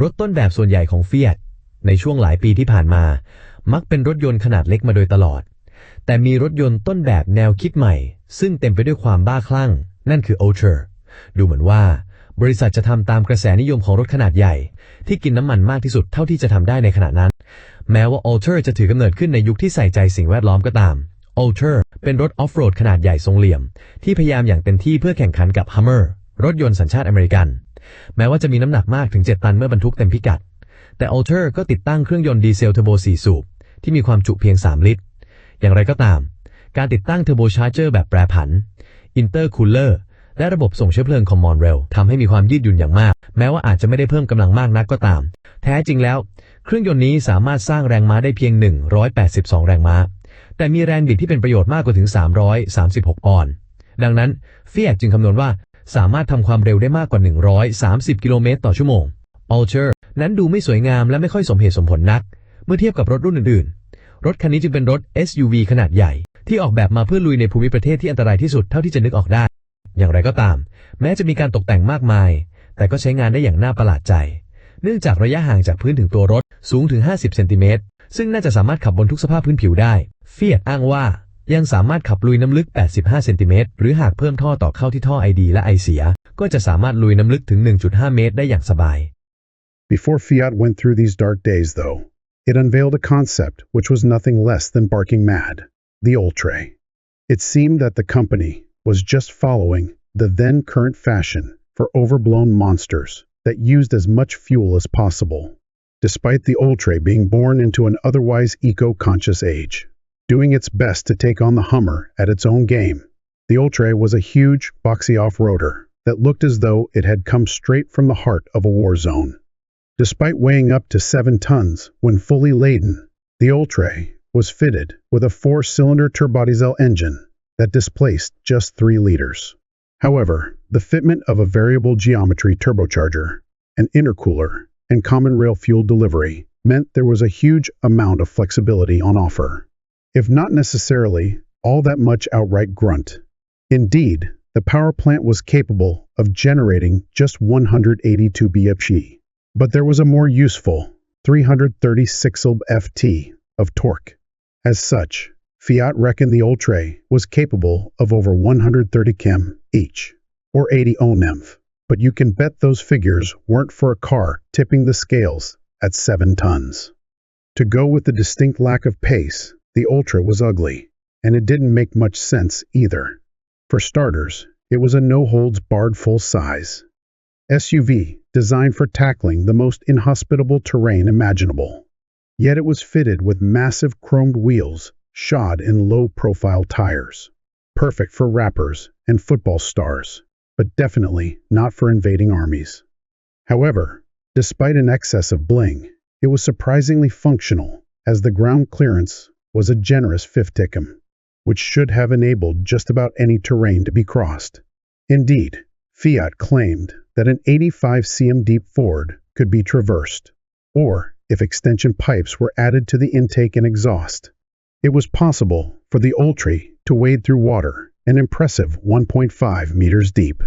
รถต้นแบบส่วนใหญ่ของ Fiat ในช่วงหลายปีที่ผ่านมามักเป็นรถยนต์ขนาดเล็กมาโดยตลอดแต่มีรถยนต์ต้นแบบแนวคิดใหม่ซึ่งเต็มไปด้วยความบ้าคลั่งนั่นคือ Oltre ดูเหมือนว่าบริษัทจะทำตามกระแสนิยมของรถขนาดใหญ่ที่กินน้ำมันมากที่สุดเท่าที่จะทำได้ในขณะนั้นแม้ว่า Oltre จะถือกำเนิดขึ้นในยุคที่ใส่ใจสิ่งแวดล้อมก็ตาม Oltre เป็นรถออฟโรดขนาดใหญ่ทรงเหลี่ยมที่พยายามอย่างเต็มที่เพื่อแข่งขันกับ Hummer รถยนต์สัญชาติอเมริกันแม้ว่าจะมีน้ำหนักมากถึง7ตันเมื่อบรรทุกเต็มพิกัดแต่ Oltre ก็ติดตั้งเครื่องยนต์ดีเซลเทอร์โบ4สูบที่มีความจุเพียง3ลิตรอย่างไรก็ตามการติดตั้งเทอร์โบชาร์เจอร์แบบแปรผันอินเตอร์คูลเลอร์และระบบส่งเชื้อเพลิงคอมมอนเรลทำให้มีความยืดหยุ่นอย่างมากแม้ว่าอาจจะไม่ได้เพิ่มกำลังมากนักก็ตามแท้จริงแล้วเครื่องยนต์นี้สามารถสร้างแรงม้าได้เพียง182แรงม้าแต่มีแรงบิดที่เป็นประโยชน์มากกว่าถึง336ปอนด์ดังนั้น Fiat จึงคำนวณว่าสามารถทำความเร็วได้มากกว่า130กิโลเมตรต่อชั่วโมง Oltre นั้นดูไม่สวยงามและไม่ค่อยสมเหตุสมผลนักเมื่อเทียบกับรถรุ่นอื่นๆรถคันนี้จึงเป็นรถ SUV ขนาดใหญ่ที่ออกแบบมาเพื่อลุยในภูมิประเทศที่อันตรายที่สุดเท่าที่จะนึกออกได้อย่างไรก็ตามแม้จะมีการตกแต่งมากมายแต่ก็ใช้งานได้อย่างน่าประหลาดใจเนื่องจากระยะห่างจากพื้นถึงตัวรถสูงถึง50เซนติเมตรซึ่งน่าจะสามารถขับบนทุกสภาพพื้นผิวได้ Fiat อ้างว่ายังสามารถขับลุยน้ำลึก85เซนติเมตรหรือหากเพิ่มท่อต่อเข้าที่ท่อ ID และไอเสียก็จะสามารถลุยน้ำลึกถึง 1.5 เมตรได้อย่างสบาย Before Fiat went through these dark days, though, it unveiled a concept which was nothing less than barking mad, the Oltre. It seemed that the company was just following the then current fashion for overblown monsters that used as much fuel as possible, despite the Oltre being born into an otherwise eco-conscious age. Doing its best to take on the Hummer at its own game, the Oltre was a huge, boxy off-roader that looked as though it had come straight from the heart of a war zone. Despite weighing up to 7 tons when fully laden, the Oltre was fitted with a 4-cylinder turbodiesel engine that displaced just 3 liters. However, the fitment of a variable geometry turbocharger, an intercooler, and common rail fuel delivery meant there was a huge amount of flexibility on offer, if not necessarily all that much outright grunt. Indeed, the power plant was capable of generating just 182 bhp, but there was a more useful 336 lb-ft of torque. As such, Fiat reckoned the Oltre was capable of over 130 km each, or 80 Nm, but you can bet those figures weren't for a car tipping the scales at 7 tons. To go with the distinct lack of pace, the Oltre was ugly, and it didn't make much sense either. For starters, it was a no-holds-barred full-size SUV designed for tackling the most inhospitable terrain imaginable. Yet it was fitted with massive chromed wheels shod in low-profile tires, perfect for rappers and football stars, but definitely not for invading armies. However, despite an excess of bling, it was surprisingly functional, as the ground clearance was a generous 50 km, which should have enabled just about any terrain to be crossed. Indeed, Fiat claimed that an 85 cm deep Ford could be traversed, or, if extension pipes were added to the intake and exhaust, it was possible for the Oltre to wade through water an impressive 1.5 meters deep.